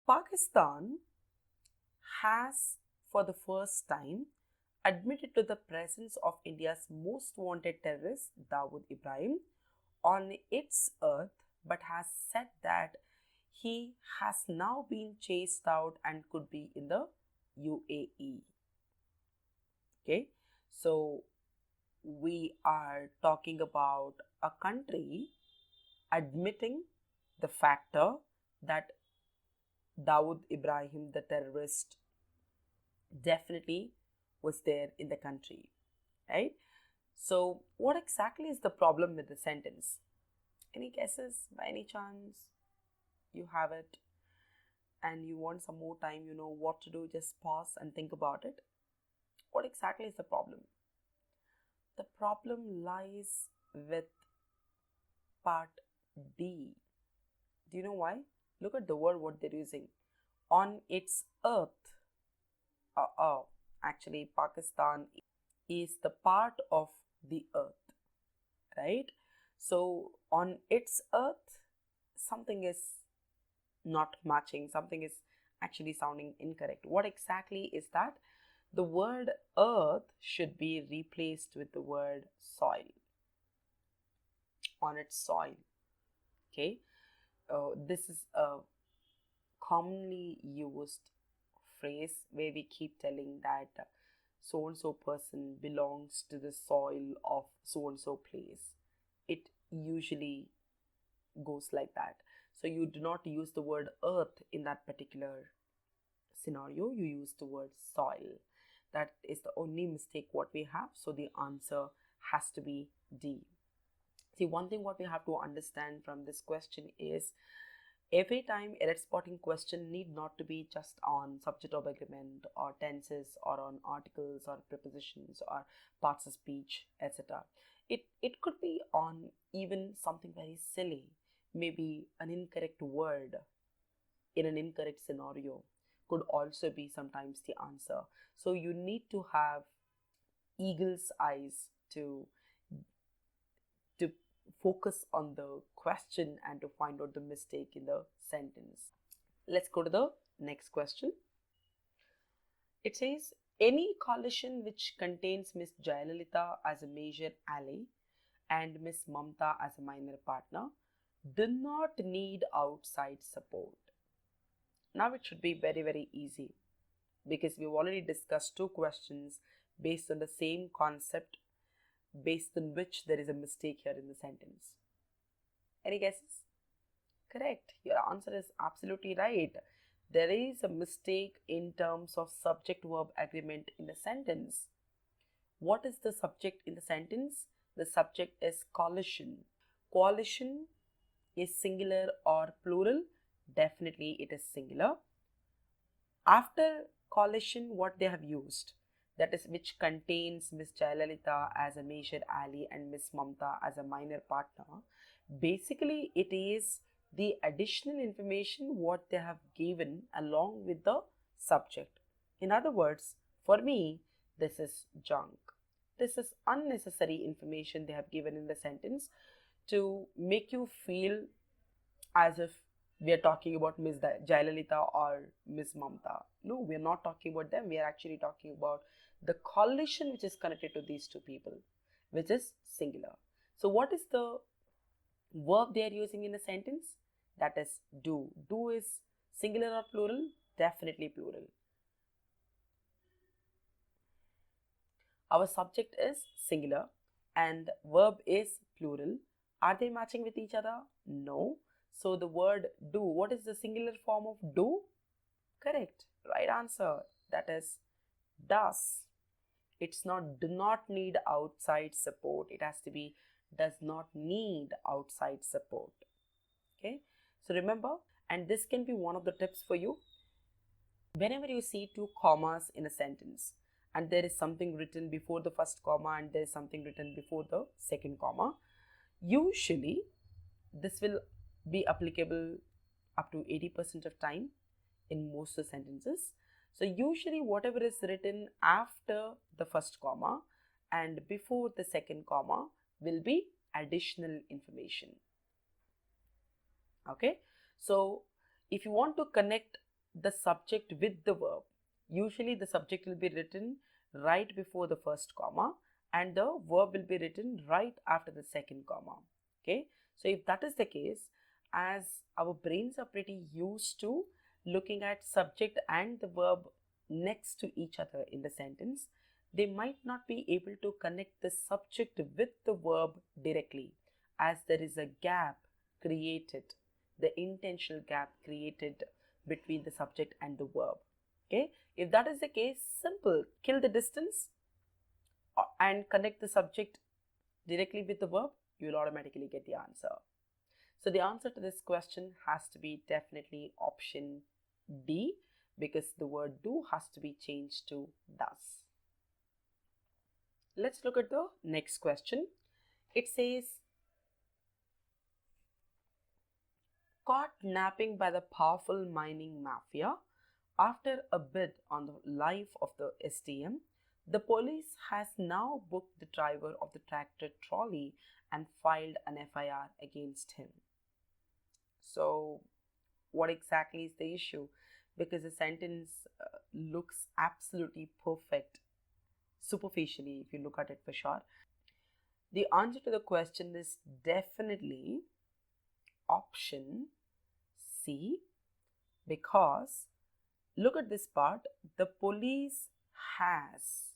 Pakistan has, for the first time, admitted to the presence of India's most wanted terrorist, Dawood Ibrahim, on its earth, but has said that he has now been chased out and could be in the UAE. Okay, so we are talking about a country admitting the factor that Dawood Ibrahim, the terrorist, definitely was there in the country, right? So, what exactly is the problem with the sentence? Any guesses by any chance? You have it and you want some more time, you know what to do, just pause and think about it. What exactly is the problem? The problem lies with part D. Do you know why? Look at the word what they're using. On its earth. Actually, Pakistan is the part of the earth, right? So, on its earth, something is not matching, something is actually sounding incorrect. What exactly is that? The word earth should be replaced with the word soil. On its soil. Okay, this is a commonly used phrase where we keep telling that so and so person belongs to the soil of so and so place. It usually goes like that. So you do not use the word earth in that particular scenario, you use the word soil. That is the only mistake what we have. So the answer has to be D. See, one thing what we have to understand from this question is every time error spotting question need not to be just on subject of agreement or tenses or on articles or prepositions or parts of speech, etc. It could be on even something very silly, maybe an incorrect word in an incorrect scenario could also be sometimes the answer. So you need to have eagle's eyes to focus on the question and to find out the mistake in the sentence. Let's go to the next question. It says, any coalition which contains Miss Jayalalitha as a major ally and Miss Mamta as a minor partner do not need outside support. Now it should be very, very easy because we've already discussed two questions based on the same concept, based on which there is a mistake here in the sentence. Any guesses? Correct. Your answer is absolutely right. There is a mistake in terms of subject verb agreement in the sentence. What is the subject in the sentence? The subject is coalition. Coalition is singular or plural? Definitely it is singular. After coalition, what they have used, that is which contains Miss Jayalalitha as a major ally and Miss Mamta as a minor partner, basically it is the additional information what they have given along with the subject. In other words, for me, this is junk. This is unnecessary information they have given in the sentence to make you feel as if we are talking about Miss Jayalalitha or Miss Mamta. No, we are not talking about them. We are actually talking about the coalition which is connected to these two people, which is singular. So what is the verb they are using in a sentence? That is do. Do is singular or plural? Definitely plural. Our subject is singular and verb is plural. Are they matching with each other? No. So the word do, what is the singular form of do? Correct. Right answer. That is does. It's not do not need outside support. It has to be does not need outside support. Okay. So remember, and this can be one of the tips for you. Whenever you see two commas in a sentence and there is something written before the first comma and there is something written before the second comma, usually this will be applicable up to 80% of time in most of the sentences. So usually whatever is written after the first comma and before the second comma will be additional information. Okay, so if you want to connect the subject with the verb. Usually the subject will be written right before the first comma and the verb will be written right after the second comma. Okay, so if that is the case, as our brains are pretty used to looking at subject and the verb next to each other in the sentence, they might not be able to connect the subject with the verb directly, as there is a gap created, the intentional gap created between the subject and the verb. Okay, if that is the case, simple, kill the distance and connect the subject directly with the verb, you will automatically get the answer. So the answer to this question has to be definitely option D, because the word do has to be changed to does. Let's look at the next question. It says, caught napping by the powerful mining mafia. After a bid on the life of the STM, the police has now booked the driver of the tractor trolley and filed an FIR against him. So what exactly is the issue? Because the sentence looks absolutely perfect superficially if you look at it for sure. The answer to the question is definitely option C, because look at this part, the police has.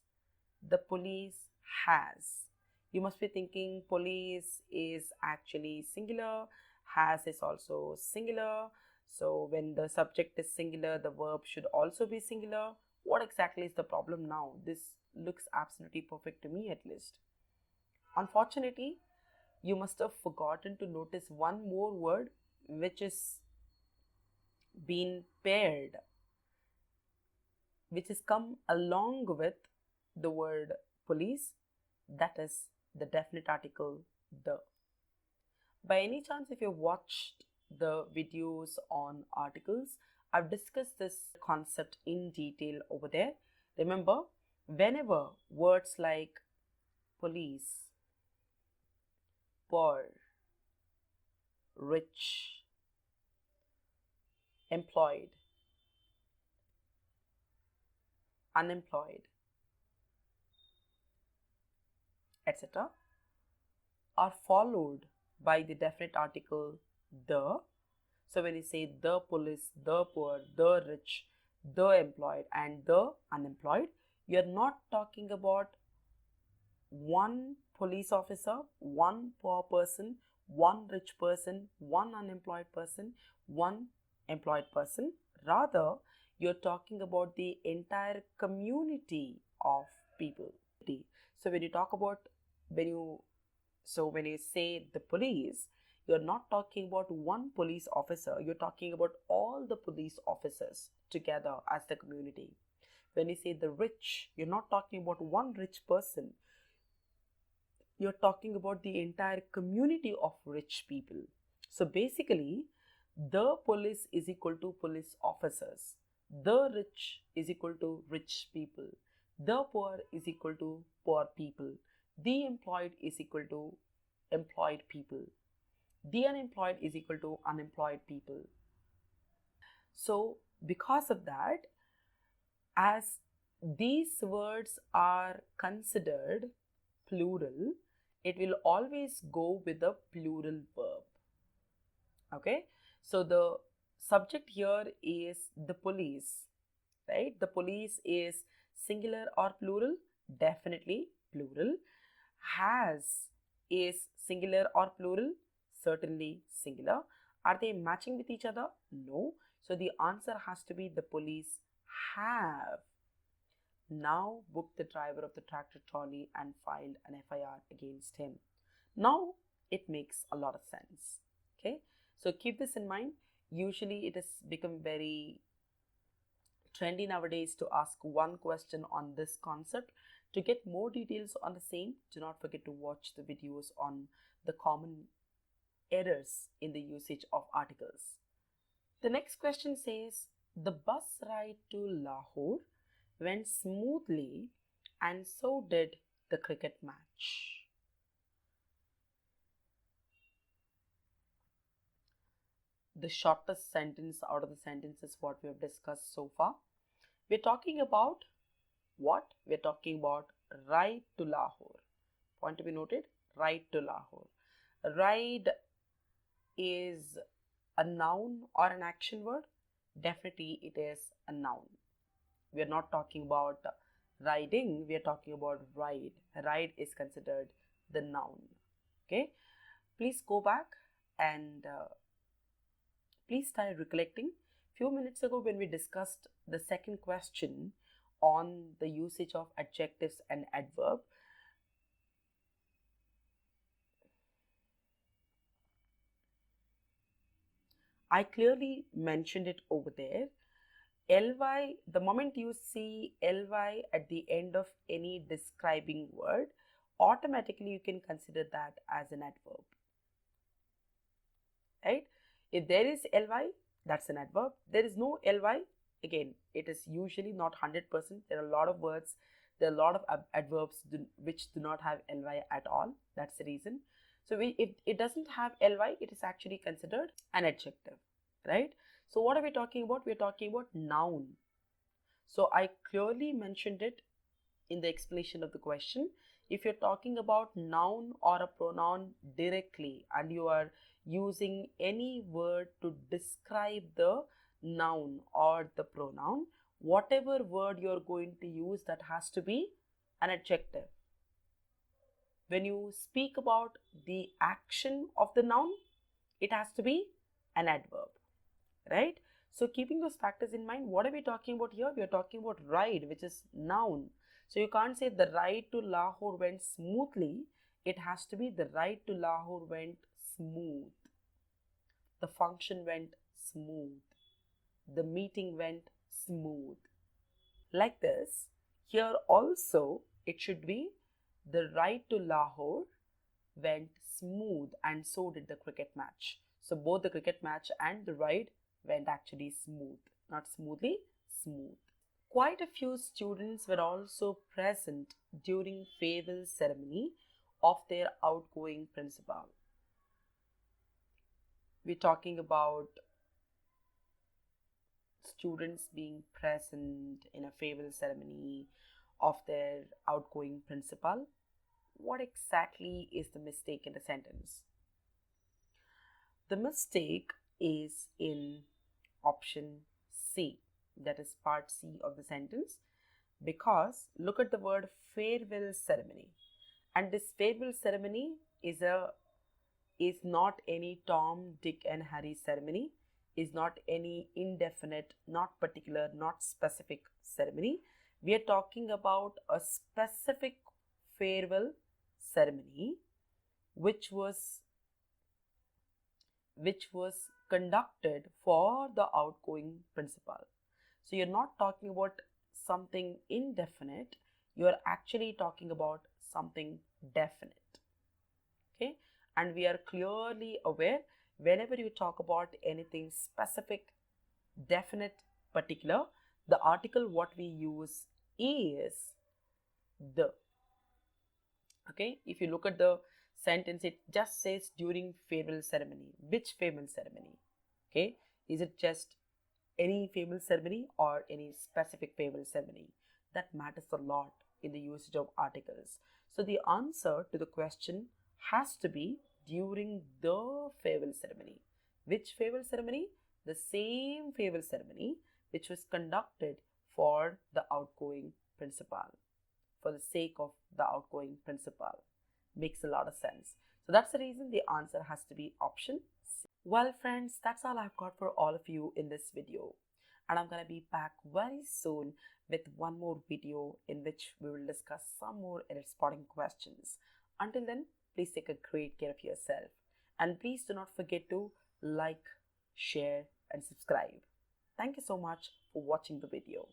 You must be thinking police is actually singular, has is also singular. So when the subject is singular, the verb should also be singular. What exactly is the problem now? This looks absolutely perfect to me at least. Unfortunately, you must have forgotten to notice one more word which is being paired, which has come along with the word police, that is the definite article the. By any chance, if you watched the videos on articles, I've discussed this concept in detail over there. Remember, whenever words like police, poor, rich, employed, unemployed, etc. are followed by the definite article the. So when you say the police, the poor, the rich, the employed and the unemployed, you're not talking about one police officer, one poor person, one rich person, one unemployed person, one employed person. Rather, you're talking about the entire community of people. So when you talk about, when you say the police, you're not talking about one police officer, you're talking about all the police officers together as the community. When you say the rich, you're not talking about one rich person, you're talking about the entire community of rich people. So basically, the police is equal to police officers, the rich is equal to rich people, the poor is equal to poor people, the employed is equal to employed people, the unemployed is equal to unemployed people. So because of that, as these words are considered plural, it will always go with a plural verb. Okay, so the subject here is the police, right? The police is singular or plural? Definitely plural. Has is singular or plural? Certainly singular. Are they matching with each other? No. So the answer has to be the police have now booked the driver of the tractor trolley and filed an FIR against him. Now it makes a lot of sense. Okay, so keep this in mind. Usually it has become very trendy nowadays to ask one question on this concept. To get more details on the same, do not forget to watch the videos on the common errors in the usage of articles. The next question says, the bus ride to Lahore went smoothly and so did the cricket match. the shortest sentence out of the sentences what we have discussed so far. We're talking about what? We're talking about ride to Lahore. Point to be noted, ride to Lahore. Ride is a noun or an action word? Definitely it is a noun. We are not talking about riding, we are talking about ride. Ride is considered the noun. Okay, please go back and please start recollecting. Few minutes ago when we discussed the second question on the usage of adjectives and adverb, I clearly mentioned it over there. ly, the moment you see ly at the end of any describing word, automatically you can consider that as an adverb, right? If there is ly, that's an adverb. There is no ly, again, it is usually not 100%. There are a lot of words, there are a lot of adverbs which do not have ly at all. That's the reason. So if it doesn't have ly, it is actually considered an adjective, right? So what are we talking about? We are talking about noun. So I clearly mentioned it in the explanation of the question. If you're talking about noun or a pronoun directly and you are using any word to describe the noun or the pronoun, whatever word you're going to use, that has to be an adjective. When you speak about the action of the noun, it has to be an adverb, right? So keeping those factors in mind, what are we talking about here? We are talking about ride, which is noun. So you can't say the ride to Lahore went smoothly. It has to be the ride to Lahore went smooth. The function went smooth. The meeting went smooth. Like this, here also it should be the ride to Lahore went smooth, and so did the cricket match. So both the cricket match and the ride went actually smooth, not smoothly, smooth. Quite a few students were also present during farewell ceremony of their outgoing principal. We're talking about students being present in a farewell ceremony of their outgoing principal. What exactly is the mistake in the sentence? The mistake is in option C, that is part C of the sentence, because look at the word farewell ceremony, and this farewell ceremony is not any Tom, Dick and Harry ceremony, is not any indefinite, not particular, not specific ceremony. We are talking about a specific farewell ceremony which was conducted for the outgoing principal. So you're not talking about something indefinite, you're actually talking about something definite. Okay, and we are clearly aware whenever you talk about anything specific, definite, particular, the article what we use is the. Okay, if you look at the sentence, it just says during farewell ceremony. Which farewell ceremony? Okay, is it just any farewell ceremony or any specific farewell ceremony? That matters a lot in the usage of articles. So the answer to the question has to be during the farewell ceremony. Which farewell ceremony? The same farewell ceremony which was conducted for the outgoing principal, for the sake of the outgoing principal. Makes a lot of sense. So that's the reason the answer has to be option C. Well friends, that's all I've got for all of you in this video. And I'm going to be back very soon with one more video in which we will discuss some more error spotting questions. Until then, please take a great care of yourself. And please do not forget to like, share and subscribe. Thank you so much for watching the video.